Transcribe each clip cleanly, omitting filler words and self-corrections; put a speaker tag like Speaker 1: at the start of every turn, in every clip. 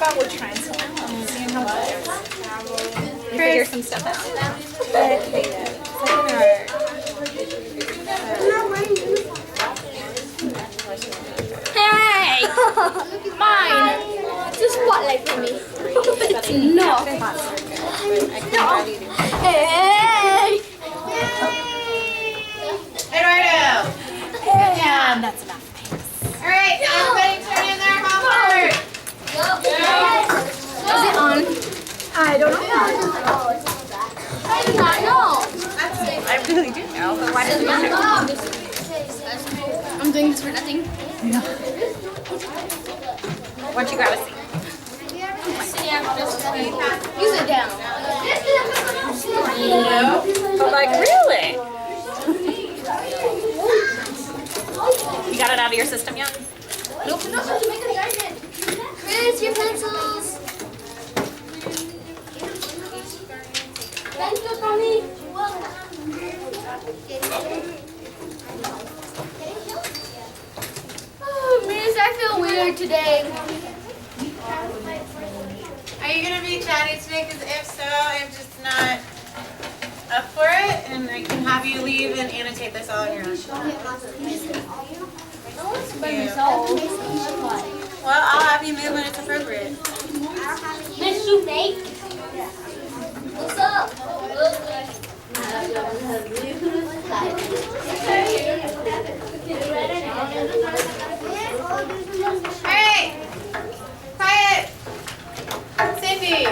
Speaker 1: about we'll try and see how well it goes. Figure some stuff out. Hey! Mine!
Speaker 2: Just spotlight for me. No. Hey!
Speaker 3: Eduardo!
Speaker 1: And that's enough.
Speaker 3: Alright, everybody turn in their homework!
Speaker 2: Is it on?
Speaker 1: I don't know.
Speaker 2: I do not know.
Speaker 1: I really do know, but why does it matter?
Speaker 2: I'm doing this for nothing.
Speaker 1: Why don't you grab a seat?
Speaker 2: Use it down.
Speaker 1: But like, really? You got it out of your system yet?
Speaker 2: Nope. Chris, your pencils. Pencils for me. Oh, Miss, I feel weird today.
Speaker 3: Are you going to be chatty today? Because if so, I'm just not up for it. And I can have you leave and annotate this all on your own. Well, I'll have you move when it's appropriate.
Speaker 2: Miss, you fake? What's up?
Speaker 3: Alright! Quiet! Cindy!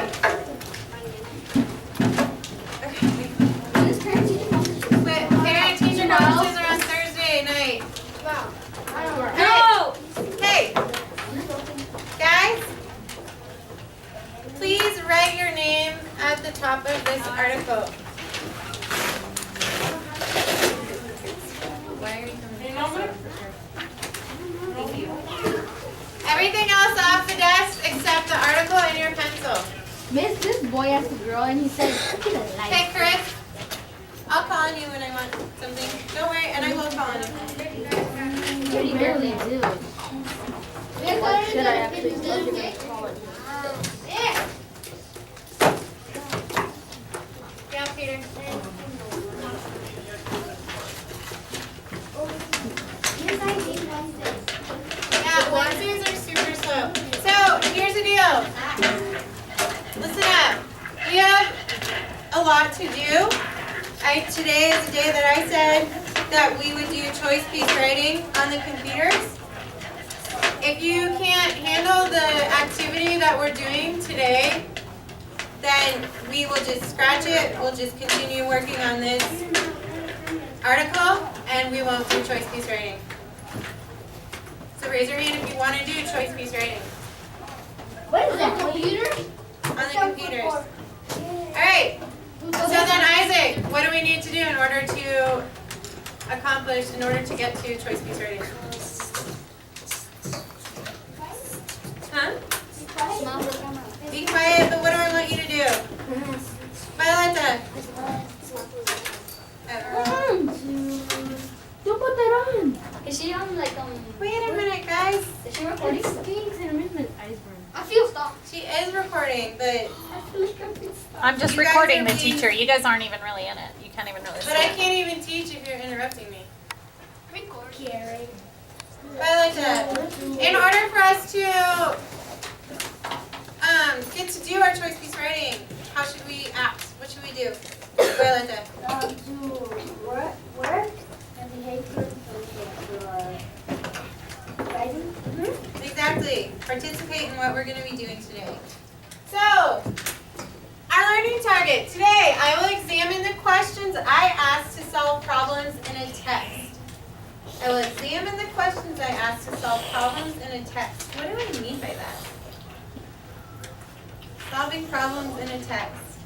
Speaker 3: Parent-teacher conferences are on Thursday night.
Speaker 2: No!
Speaker 3: Hey! Guys? Please write your name at the top of this article. Why are you coming? Thank you. Everything else off the desk except the article and your pencil.
Speaker 2: Miss, this boy asked a girl and he said, look at the light.
Speaker 3: Hey, Chris. I'll call on you when I want something. Don't worry, and I will call on you.
Speaker 2: You barely do. What should I actually do?
Speaker 3: Yeah, Peter. Yeah, Wednesdays are super slow. So, here's the deal. Listen up. We have a lot to do. Today is the day that I said that we would do choice piece writing on the computers. If you can't handle the activity that we're doing today, then we will just scratch it. We'll just continue working on this article, and we won't do choice piece writing. So raise your hand if you want to do choice piece writing.
Speaker 2: What is that, computer?
Speaker 3: On the computers. Alright, so then Isaac, what do we need to do in order to accomplish, in order to get to choice piece writing? Huh? Be quiet, but what do I want you to do? Violetta.
Speaker 2: Don't put that on. Is she on like
Speaker 3: Wait a minute, guys.
Speaker 2: Is she recording? I feel stopped.
Speaker 3: She is recording, but
Speaker 2: I feel like I'm being stopped.
Speaker 1: I'm just
Speaker 3: You guys
Speaker 1: recording
Speaker 3: are
Speaker 1: the
Speaker 3: being-
Speaker 1: teacher. You guys aren't even really in it. You can't even really see
Speaker 3: I
Speaker 1: it.
Speaker 3: can't even teach if you're interrupting me.
Speaker 2: Record. Carrie.
Speaker 3: Violetta, in order for us to get to do our choice piece writing, how should we act? What should we do? Violetta.
Speaker 4: To work and behavior writing.
Speaker 3: Exactly. Participate in what we're going to be doing today. So, our learning target. Today, I will examine the questions I asked to solve problems in a text. I will examine the questions I asked to solve problems in a text. What do I mean by that? Solving problems in a text.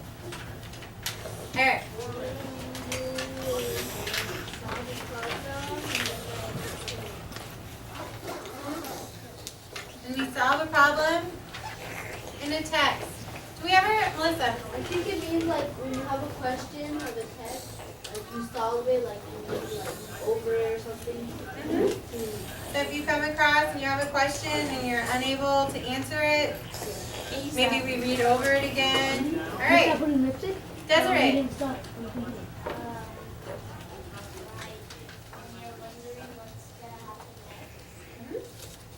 Speaker 3: Eric. When we solve a problem in a text. Do we ever, Melissa?
Speaker 4: I think it means like when you have a question or the text, like you solve it, like you maybe like over it or something.
Speaker 3: So if you come across and you have a question and you're unable to answer it, Maybe we read over it again. All right. Desiree.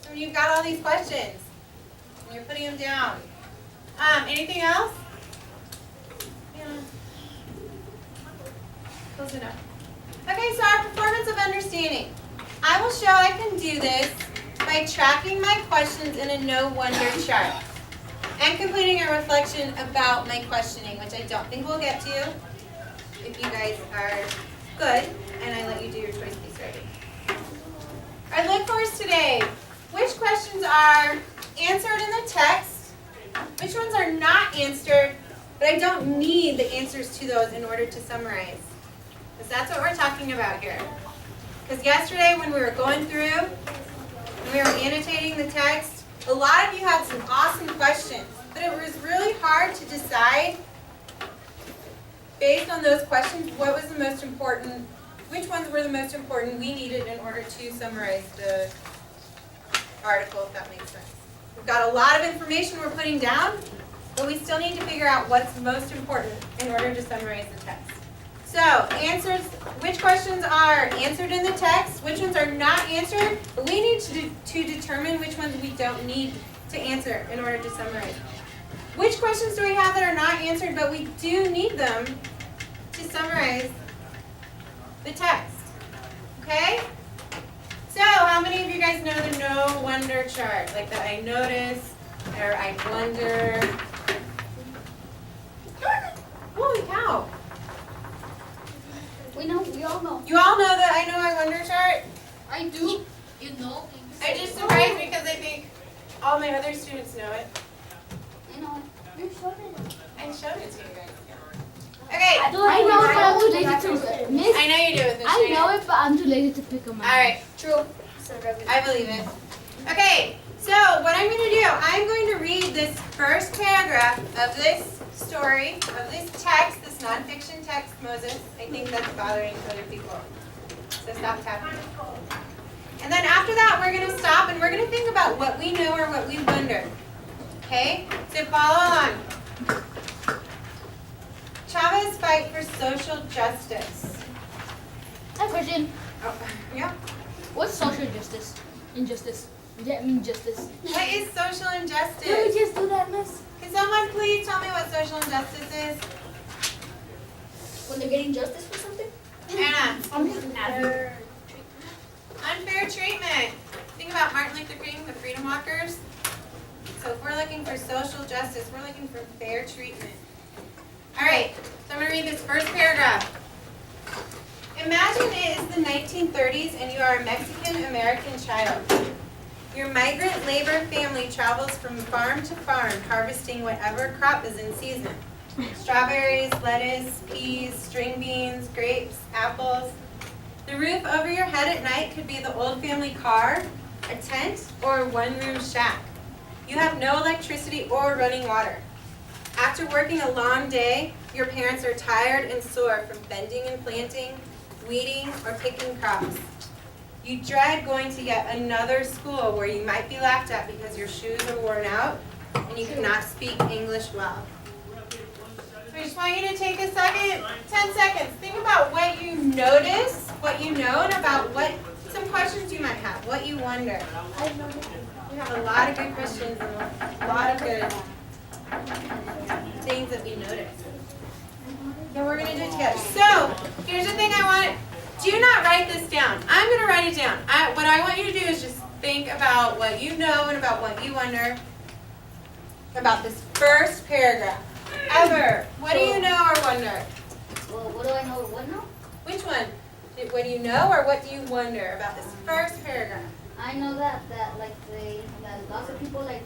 Speaker 3: So you've got all these questions. And you're putting them down. Anything else? Yeah. Close enough. Okay, so our performance of understanding. I will show I can do this by tracking my questions in a no wonder chart and completing a reflection about my questioning, which I don't think we'll get to if you guys are good and I let you do your choice piece writing. Our look for's today. Which questions are answered in the text? Which ones are not answered, but I don't need the answers to those in order to summarize? Because that's what we're talking about here. Because yesterday when we were going through and we were annotating the text, a lot of you had some awesome questions, but it was really hard to decide based on those questions what was the most important, which ones were the most important we needed in order to summarize the article, if that makes sense. We've got a lot of information we're putting down, but we still need to figure out what's most important in order to summarize the text. So, answers, which questions are answered in the text, which ones are not answered, but we need to determine which ones we don't need to answer in order to summarize. Which questions do we have that are not answered, but we do need them to summarize the text? Okay? So, how many of you guys know the no wonder chart? Like that I notice, or I wonder. Holy cow.
Speaker 4: We know, we all know.
Speaker 3: You all know the I know I wonder chart?
Speaker 2: I do. You know.
Speaker 3: I just surprised because I think all my other students know it.
Speaker 4: You know, you showed it.
Speaker 3: I showed it to you guys. Okay.
Speaker 4: I know, but I'm too lazy to miss.
Speaker 3: I know you do with this.
Speaker 4: I know it, but I'm too lazy to pick them up.
Speaker 3: Alright. True. I believe it. Okay. So what I'm going to do, I'm going to read this first paragraph of this story, of this text, this nonfiction text, Moses. I think that's bothering other people. So stop tapping. And then after that, we're going to stop and we're going to think about what we know or what we wonder. Okay? So follow along. Chavez fight for social justice.
Speaker 4: I have a question.
Speaker 3: Oh, yeah.
Speaker 4: What's social justice? Injustice. Yeah, I mean justice.
Speaker 3: What is social
Speaker 4: Can we
Speaker 3: injustice?
Speaker 4: just do that, miss?
Speaker 3: Can someone please tell me what social injustice is?
Speaker 2: When they're getting justice for something?
Speaker 3: Anna.
Speaker 4: Unfair.
Speaker 3: Unfair treatment. Think about Martin Luther King, the freedom walkers. So if we're looking for social justice, we're looking for fair treatment. All right, so I'm going to read this first paragraph. Imagine it is the 1930s and you are a Mexican-American child. Your migrant labor family travels from farm to farm, harvesting whatever crop is in season. Strawberries, lettuce, peas, string beans, grapes, apples. The roof over your head at night could be the old family car, a tent, or a one-room shack. You have no electricity or running water. After working a long day, your parents are tired and sore from bending and planting, weeding, or picking crops. You dread going to yet another school where you might be laughed at because your shoes are worn out and you cannot speak English well. So I just want you to take a second, 10 seconds. Think about what you notice, what you know, and about what some questions you might have, what you wonder. We have a lot of good questions and a lot of good things that we notice. And we're going to do it together. So, here's the thing I want. Do not write this down. I'm going to write it down. What I want you to do is just think about what you know and about what you wonder about this first paragraph. Ever. What do you know or wonder?
Speaker 4: Well, what do I know or what now?
Speaker 3: Which one? What do you know or what do you wonder about this first paragraph?
Speaker 4: I know that lots of people like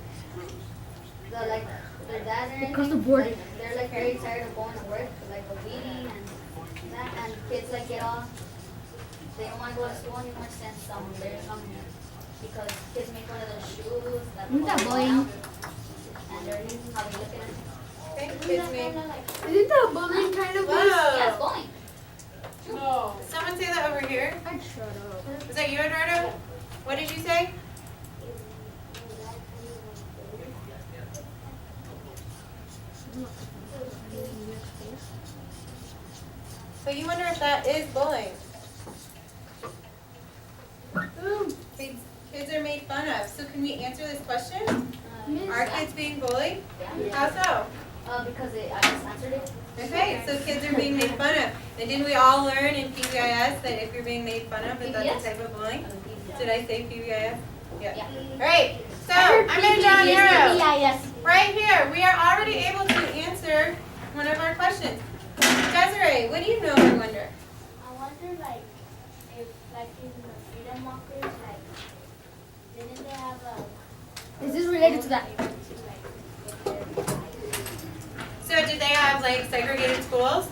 Speaker 4: their dad and
Speaker 2: Across the board.
Speaker 4: like, they're like very tired of going to work, like of eating and that, and kids like get off. They don't want to go to school anymore since they're coming because kids make fun of their shoes that
Speaker 2: Isn't that
Speaker 4: fall
Speaker 2: bullying?
Speaker 4: out, and they're how they look at them.
Speaker 3: Okay, kids me.
Speaker 2: Isn't that bullying kind of?
Speaker 4: Yeah, it's
Speaker 3: Whoa.
Speaker 4: bullying.
Speaker 3: Someone say that over here.
Speaker 2: I'd shut up.
Speaker 3: Was that you, Eduardo? What did you say? So you wonder if that is bullying. Kids are made fun of. So can we answer this question? Are kids being bullied?
Speaker 4: Yeah.
Speaker 3: How so?
Speaker 4: Because I just answered it.
Speaker 3: Okay, so kids are being made fun of. And didn't we all learn in PBIS that if you're being made fun of, that that's a type of bullying? Did I say PBIS? Yeah. All right, so I'm going to draw an arrow.
Speaker 4: Yes.
Speaker 3: Right here, we are already able to answer one of our questions. Desiree, what do you know or wonder?
Speaker 2: I wonder, like, if, like, in the freedom walkers, like, didn't they have a...
Speaker 4: Is this related to that?
Speaker 3: So did they have like segregated schools?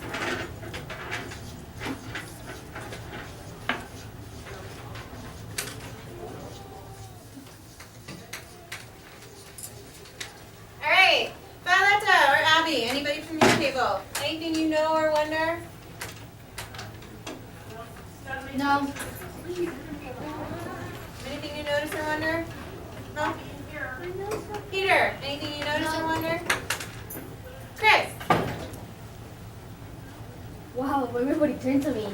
Speaker 3: All right, Violetta or Abby, anybody from your table? Anything you know or wonder?
Speaker 4: No.
Speaker 3: Anything you notice or wonder? No? Peter, anything you notice or wonder? Chris?
Speaker 4: Wow, everybody turned to me.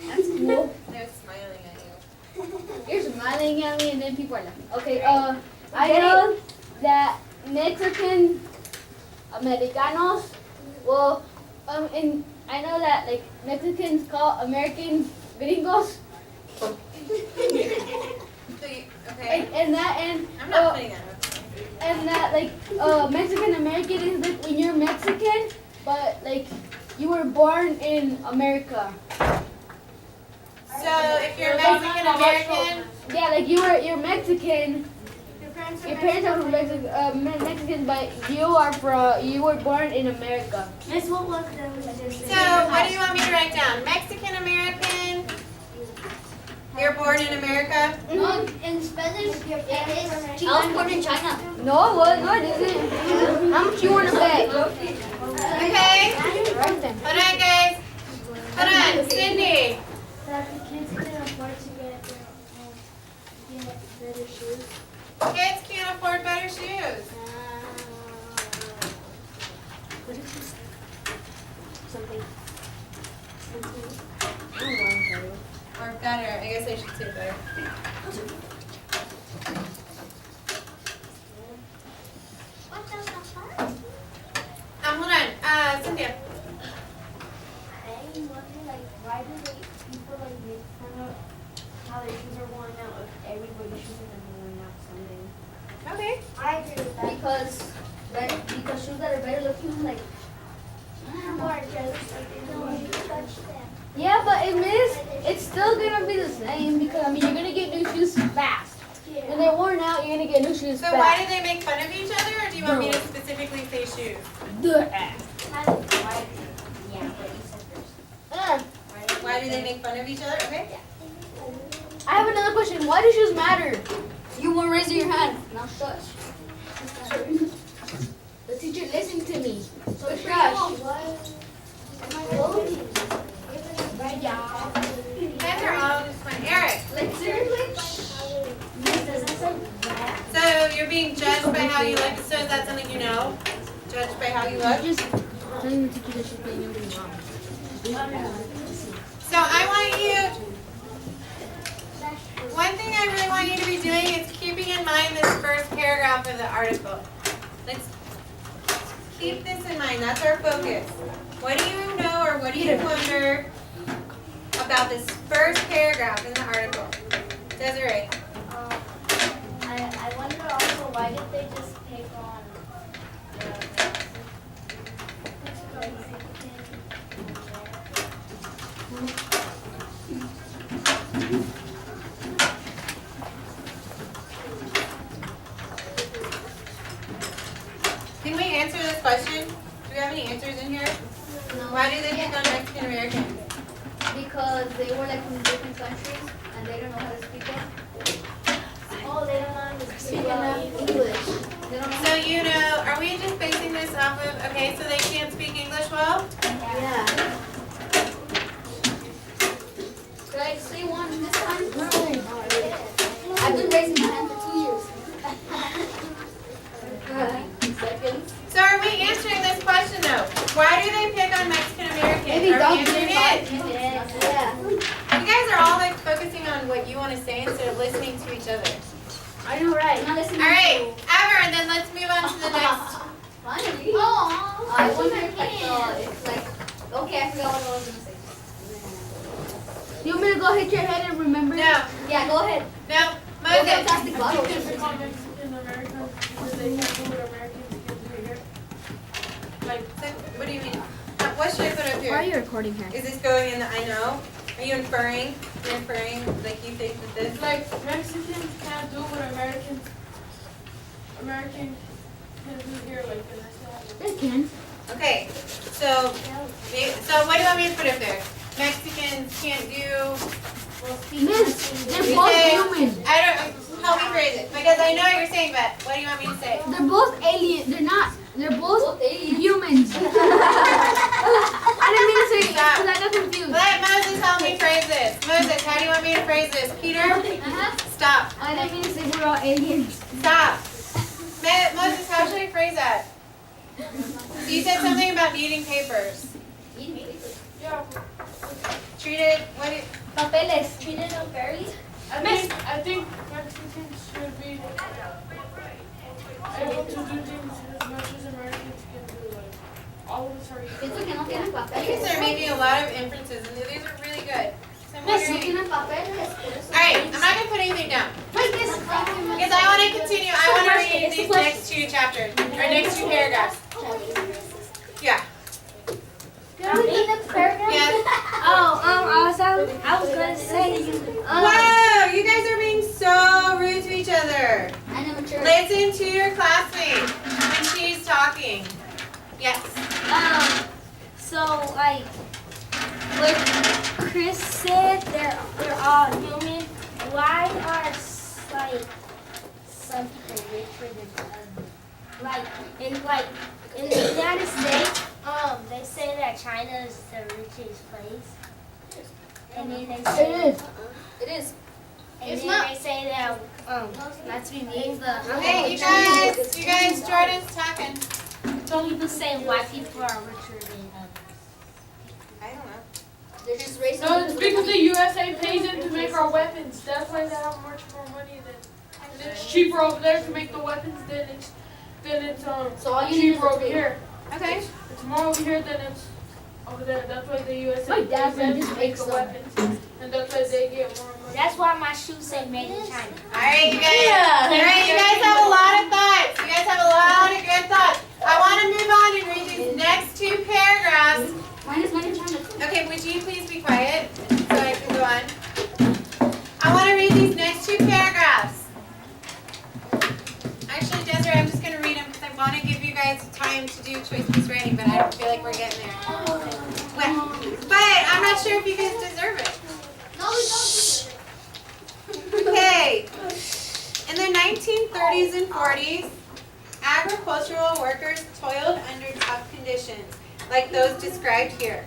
Speaker 4: That's cool.
Speaker 3: They're smiling at you.
Speaker 4: You're smiling at me and then people are laughing. Okay, I know that Mexican Americanos, well, and I know that like Mexicans call Americans gringos.
Speaker 3: So you, okay.
Speaker 4: And that and
Speaker 3: I'm not putting that up.
Speaker 4: and that like Mexican American is like when you're Mexican, but like you were born in America.
Speaker 3: So if you're Mexican American,
Speaker 4: Yeah, like you're Mexican. Your parents are from Mexican, but you were born in America.
Speaker 2: Miss, what was
Speaker 3: so what do you want me to write down? Mexican American. You're born in America?
Speaker 2: in Spanish, it is
Speaker 4: I was born in China. No, it isn't. How much you want to bet?
Speaker 3: Okay. Hold on, guys. Hold on, Cindy.
Speaker 2: that the kids can afford to get better shoes.
Speaker 3: Kids can't afford better shoes.
Speaker 4: What did you say? Something.
Speaker 3: Or better. I guess I should say better. Hold on. Cynthia.
Speaker 2: I wonder, like, why do people like make fun of how their shoes are worn out if everybody's shoes are worn out someday?
Speaker 3: Okay.
Speaker 2: I agree with that.
Speaker 4: Because shoes that are better looking, like.
Speaker 2: More jealous, like they don't want to touch them.
Speaker 4: Yeah, but it's still gonna be the same because I mean you're gonna get new shoes fast. When they're worn out, you're gonna get new shoes
Speaker 3: So
Speaker 4: fast.
Speaker 3: why do they make fun of each other, or do you want me to specifically say shoes?
Speaker 2: Kind of why? Yeah, but you said first.
Speaker 3: Why do they make fun of each other? Okay.
Speaker 4: I have another question. Why do shoes matter? You won't raise your hand. Now shush. The teacher listened to me. So shush.
Speaker 3: Guys are all just fun. Eric.
Speaker 4: Like seriously?
Speaker 3: So you're being judged by how you look. So is that something you know? Judged by how you look.
Speaker 4: Just telling the teacher that she's doing everything wrong.
Speaker 3: So I want you. One thing I really want you to be doing is keeping in mind this first paragraph of the article. Let's keep this in mind. That's our focus. What do you know or what do you wonder about this first paragraph in the article? Desiree.
Speaker 2: I wonder also why did they just pick on
Speaker 3: Can we answer this question? Do we have any answers in here?
Speaker 4: No.
Speaker 3: Why do they pick on Mexican Americans?
Speaker 4: Because they were like from different countries and they don't know how to speak it.
Speaker 2: oh they don't know how to speak
Speaker 4: English. They don't know.
Speaker 3: So you know, are we just basing this off of, okay, so they can't speak English well?
Speaker 4: Yeah. Could I say one this time? I've been raising my hand for 2 years. Seconds.
Speaker 3: So are we answering this question though? Why do they pick on Mexican Americans?
Speaker 4: Maybe
Speaker 3: Are
Speaker 4: don't.
Speaker 3: what you want to say instead of listening to each other.
Speaker 4: I know, right? I'm not listening.
Speaker 3: All right, Ever, and then let's move on to the next.
Speaker 4: Finally. Oh, I wonder if it's like, okay, I forgot what I was gonna say.
Speaker 2: You want me to go hit your head and remember?
Speaker 3: No,
Speaker 4: Yeah, go ahead.
Speaker 3: no,
Speaker 4: Go get a
Speaker 3: Moses.
Speaker 4: plastic bottle.
Speaker 5: Mexican Americans because they can't do what Americans can do here. Like,
Speaker 3: So, what do you mean? What should I put up
Speaker 1: Why are
Speaker 3: here?
Speaker 1: you recording her?
Speaker 3: Is this going in the I know? Are you inferring? You're inferring like you think that this?
Speaker 5: like Mexicans can't do what Americans can do here. Like, the rest of
Speaker 2: They can.
Speaker 3: Okay, so what do you want me to put up there? Mexicans can't do.
Speaker 2: Miss, they're
Speaker 3: You
Speaker 2: both
Speaker 3: say-
Speaker 2: human.
Speaker 3: I don't. Help me phrase it because I know what you're saying, but what do you want me to say?
Speaker 2: They're both alien. They're not. They're both humans. I didn't mean to say it
Speaker 3: Stop.
Speaker 2: because I got confused.
Speaker 3: Let Moses help me phrase this. Moses, how do you want me to phrase this? Peter, stop.
Speaker 2: I didn't mean to say we're all aliens.
Speaker 3: Stop. Moses, how should I phrase that? So you said something about needing papers.
Speaker 5: yeah.
Speaker 3: Treated. What?
Speaker 4: Papeles. Treated unfairly.
Speaker 5: I think Mexicans should be able to do things as much as Americans can do. Like, all of us are equal.
Speaker 4: Pienso que no tienen
Speaker 3: I guess
Speaker 4: papeles.
Speaker 3: they're making a lot of inferences, and these are really good. So I'm
Speaker 4: No
Speaker 3: wondering.
Speaker 4: tienen papeles. Por eso.
Speaker 3: All right, I'm not gonna put anything down
Speaker 4: Pues que es.
Speaker 3: because I want to continue. I want to read these next two chapters or next two paragraphs. Yeah.
Speaker 4: Read the paragraph.
Speaker 3: Yes.
Speaker 4: I was gonna say.
Speaker 3: Wow, you guys are being so rude to each other.
Speaker 4: I'm immature.
Speaker 3: Listen to your classmate when she's talking. Yes.
Speaker 6: So like what Chris said, they're all human. Why are like some people richer than others? Like in the United States, they say that China is the richest place. And then they say
Speaker 4: It is.
Speaker 6: and
Speaker 4: It's
Speaker 6: then
Speaker 4: not.
Speaker 6: they say that not to be mean, but
Speaker 3: Hey, you guys, Jordan's talking.
Speaker 6: some people say white people are richer than others.
Speaker 3: I don't know.
Speaker 4: They're just racist.
Speaker 5: No, it's because the USA pays them to make our weapons. That's why they have much more money than. And it's cheaper over there to make the weapons than it's
Speaker 4: So all you need is
Speaker 5: cheaper
Speaker 4: a
Speaker 5: over
Speaker 4: tape.
Speaker 3: Okay.
Speaker 5: here. It's more over here than it's over there. That's why the USA
Speaker 2: My dad
Speaker 5: pays them
Speaker 2: just
Speaker 5: to make
Speaker 2: makes
Speaker 5: the
Speaker 2: them.
Speaker 5: weapons, and that's why they get more money.
Speaker 6: That's why my shoes say made in China.
Speaker 3: All right, you guys. All right, you guys have a lot of thoughts. You guys have a lot of good thoughts. I want to move on and read these next two paragraphs.
Speaker 4: Mine is made in China.
Speaker 3: Okay, would you please be quiet so I can go on? I want to read these next two paragraphs. Actually, Desiree, I'm just going to read them because I want to give you guys time to do choice piece writing, but I don't feel like we're getting there. But I'm not sure if you guys deserve it.
Speaker 4: No, we don't.
Speaker 3: Okay. In the 1930s and 40s, agricultural workers toiled under tough conditions, like those described here.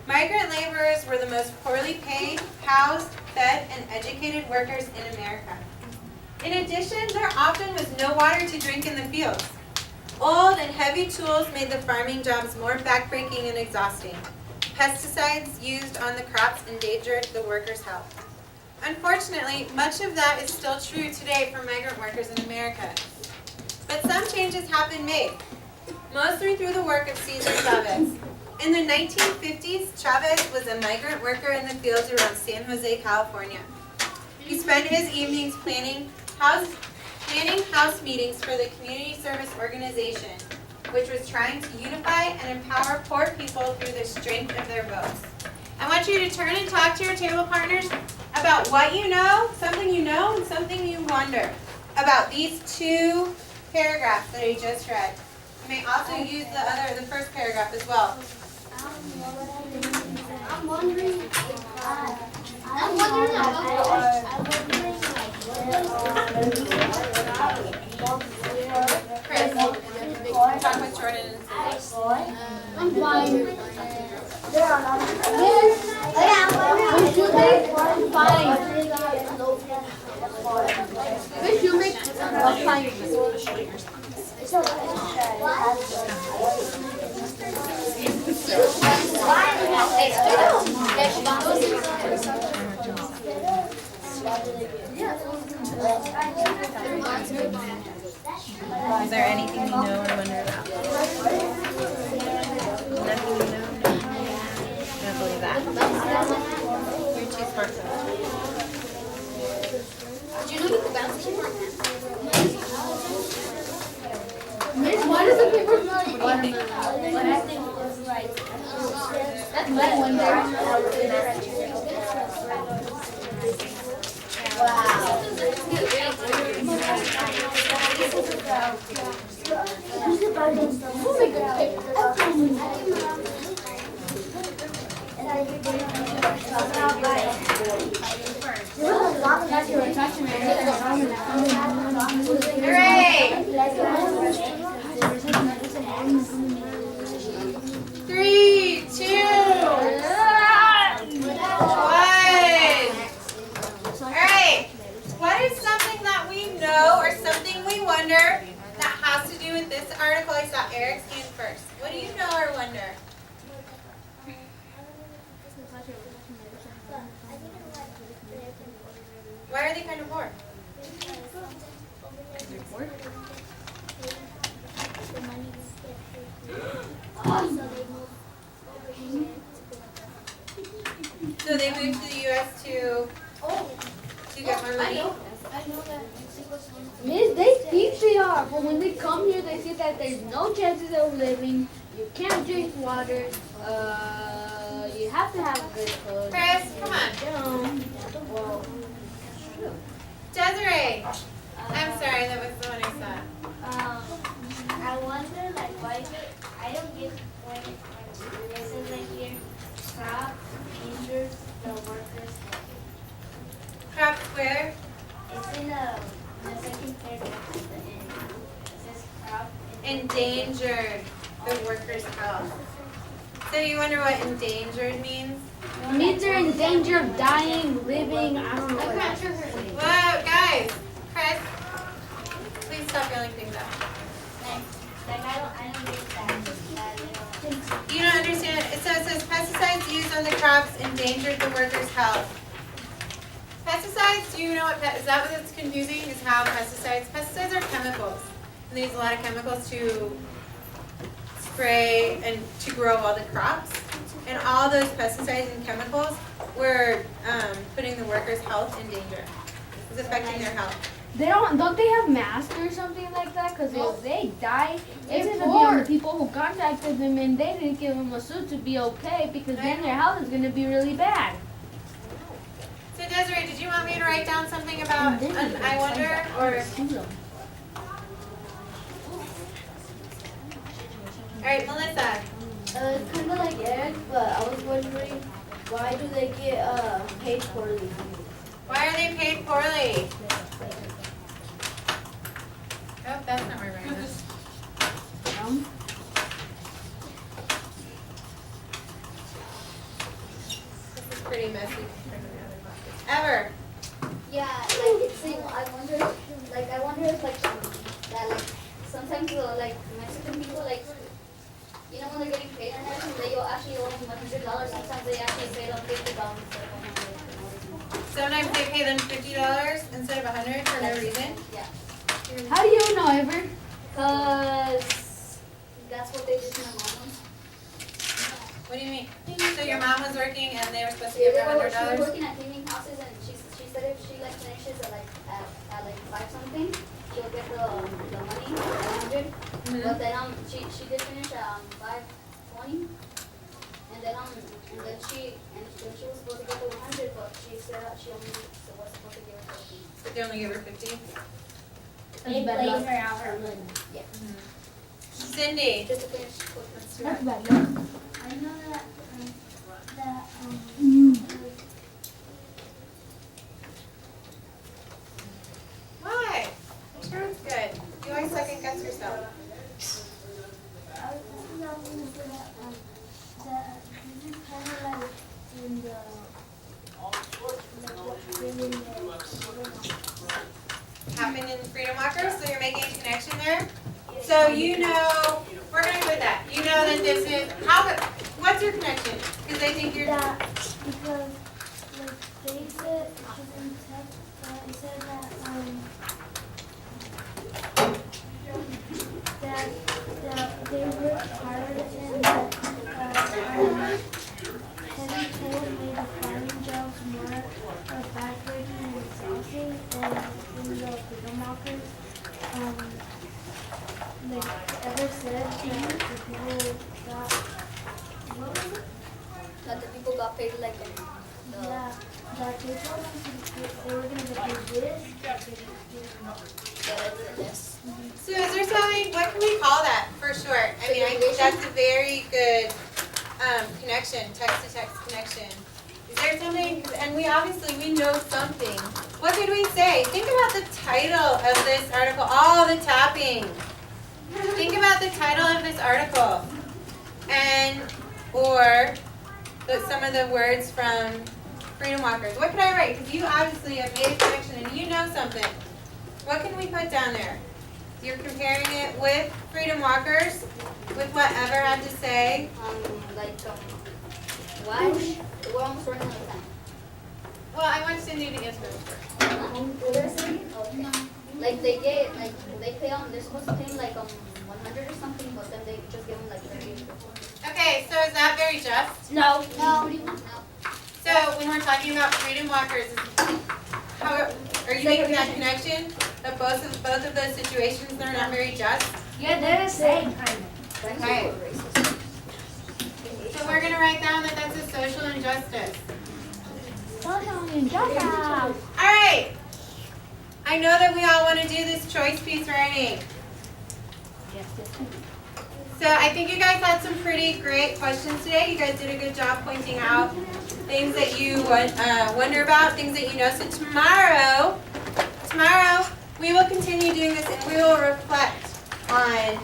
Speaker 3: Migrant laborers were the most poorly paid, housed, fed, and educated workers in America. In addition, there often was no water to drink in the fields. Old and heavy tools made the farming jobs more backbreaking and exhausting. Pesticides used on the crops endangered the workers' health. Unfortunately, much of that is still true today for migrant workers in America. But some changes have been made, mostly through the work of Cesar Chavez. In the 1950s, Chavez was a migrant worker in the fields around San Jose, California. He spent his evenings planning house meetings for the community service organization, which was trying to unify and empower poor people through the strength of their votes. I want you to turn and talk to your table partners about what you know, and something you wonder about these two paragraphs that I just read. You may also use the first paragraph as well.
Speaker 4: I'm wondering
Speaker 3: Chris, talk with Jordan.
Speaker 2: I'm fine. Fish you make fine.
Speaker 1: Is there anything you know or wonder about? Nothing you know? I don't believe that. You're too smart for that.
Speaker 4: Did you know you could bounce keyboard?
Speaker 5: Miss, why does the paper smell like
Speaker 4: Watermelon. But I think it was like, that's my wonder.
Speaker 3: Hooray! 3, 2, 1. Alright. What is something that we know or something we wonder that has to do with this article? I saw Eric's hand first. What do you know or wonder? Why are they kind of poor? So they moved to the U.S. to get more money?
Speaker 5: Miss, they think they are, but when they come here, they see that there's no chances of living. You can't drink water. You have to have a good clothes.
Speaker 3: Chris, come on.
Speaker 5: Well,
Speaker 3: Desiree. I'm sorry, that was the one I saw.
Speaker 2: I wonder, like, why is it, I don't get why it says like here, crop injures the workers.
Speaker 3: Crop where?
Speaker 2: It's in the second paragraph at the end. It says crop
Speaker 3: Endangered the workers' health. So you wonder what endangered means?
Speaker 5: it means they're in danger of dying, living. I don't know what that is.
Speaker 3: Whoa, guys. Chris, please stop yelling things out.
Speaker 2: like I don't get that.
Speaker 3: You don't understand. It says pesticides used on the crops endangered the workers' health. Pesticides, do you know what, is that what's confusing, is how pesticides are chemicals. And they use a lot of chemicals to spray and to grow all the crops. And all those pesticides and chemicals were putting the workers' health in danger. It's affecting their health.
Speaker 5: Don't they have masks or something like that? Because if they die, it's gonna be on the people who contacted them, and they didn't give them a suit to be okay, because then their health is gonna be really bad.
Speaker 3: So Desiree, did you want me to write down something about I wonder, or? All right, Melissa.
Speaker 7: It's kind of like Eric, but I was wondering, why do they get paid poorly?
Speaker 3: Why are they paid poorly? Oh, that's not where we're going. This is pretty messy. Ever.
Speaker 4: Yeah, like it's like I wonder if like that like sometimes like Mexican people like you know when they're getting paid and everything they actually owe them $100. Sometimes they actually pay them $50 instead of $100.
Speaker 3: Sometimes they pay them $50 instead of $100 for no reason.
Speaker 4: Yeah.
Speaker 5: How do you know, Ever?
Speaker 4: Cause that's what they did to my mom.
Speaker 3: What do you mean? So your mom was working and they were supposed to
Speaker 4: She
Speaker 3: give her
Speaker 4: was
Speaker 3: $100?
Speaker 4: working at cleaning houses and she said if she like finishes at like 5 something, she'll get the money, 100. But then she did finish at 5:20, and then she was supposed to get the 100, but she said that she only was supposed to give her 50.
Speaker 3: But they only give her 50?
Speaker 6: They played her out her money.
Speaker 4: Yeah.
Speaker 3: Cindy.
Speaker 4: Just to finish quick.
Speaker 5: That's bad luck.
Speaker 2: I know that
Speaker 3: Why? I'm sure it's good. You always second guess yourself. Happened in Freedom Walker, so you're making a connection there? So you know, we're going to put that. You know that this is, what's your connection? Because I think you're,
Speaker 2: that because like they said it said that
Speaker 6: that they work hard and that heavy tools made the firing gels more backbreaking and exhausting than in the freedom walkers. Like ever said that the people got what was it?
Speaker 4: That the people got paid like
Speaker 6: Yeah, that they told them they were gonna get paid this, that they didn't.
Speaker 4: this.
Speaker 3: So is there something, what can we call that for short? I mean, I think that's a very good connection, text-to-text connection. Is there something, and we obviously, we know something. What could we say? Think about the title of this article, all the tapping. Think about the title of this article. And, or some of the words from Freedom Walkers. What could I write? Because you obviously have made a connection and you know something. What can we put down there? You're comparing it with Freedom Walkers, with whatever I had to say.
Speaker 4: Why? We're almost running out of time.
Speaker 3: Well, I want Cindy to answer this first.
Speaker 4: Okay. Like they get, like they pay them, they're supposed to pay them like 100 or something, but then they just give them like 30.
Speaker 3: Okay, so is that very just?
Speaker 6: No.
Speaker 4: No.
Speaker 3: So when we're talking about Freedom Walkers, how are you making that connection? That both of those situations, they're not very just?
Speaker 6: Yeah, they're the same kind of.
Speaker 3: Okay. So we're gonna write down that that's a social injustice.
Speaker 5: Social injustice.
Speaker 3: All right. I know that we all want to do this choice piece writing. So I think you guys had some pretty great questions today. You guys did a good job pointing out things that you wonder about, things that you know. So tomorrow we will continue doing this and we will reflect on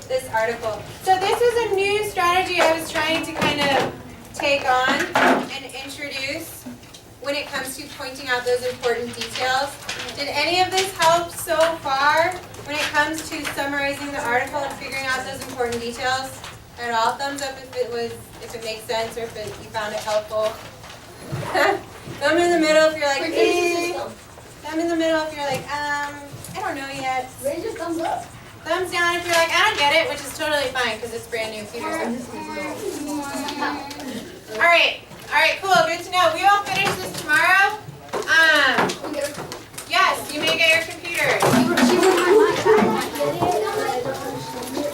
Speaker 3: this article. So this was a new strategy I was trying to kind of take on and introduce when it comes to pointing out those important details. Did any of this help so far when it comes to summarizing the article and figuring out those important details at all? Thumbs up if it makes sense or if you found it helpful. Thumb in the middle if you're like, Thumb in the middle if you're like, I don't know yet.
Speaker 4: Raise your thumbs up.
Speaker 3: Thumbs down if you're like, I don't get it, which is totally fine because it's brand new for you. All right, cool, good to know. We will finish this tomorrow. Yes, you may get your computers.
Speaker 4: She was my mind.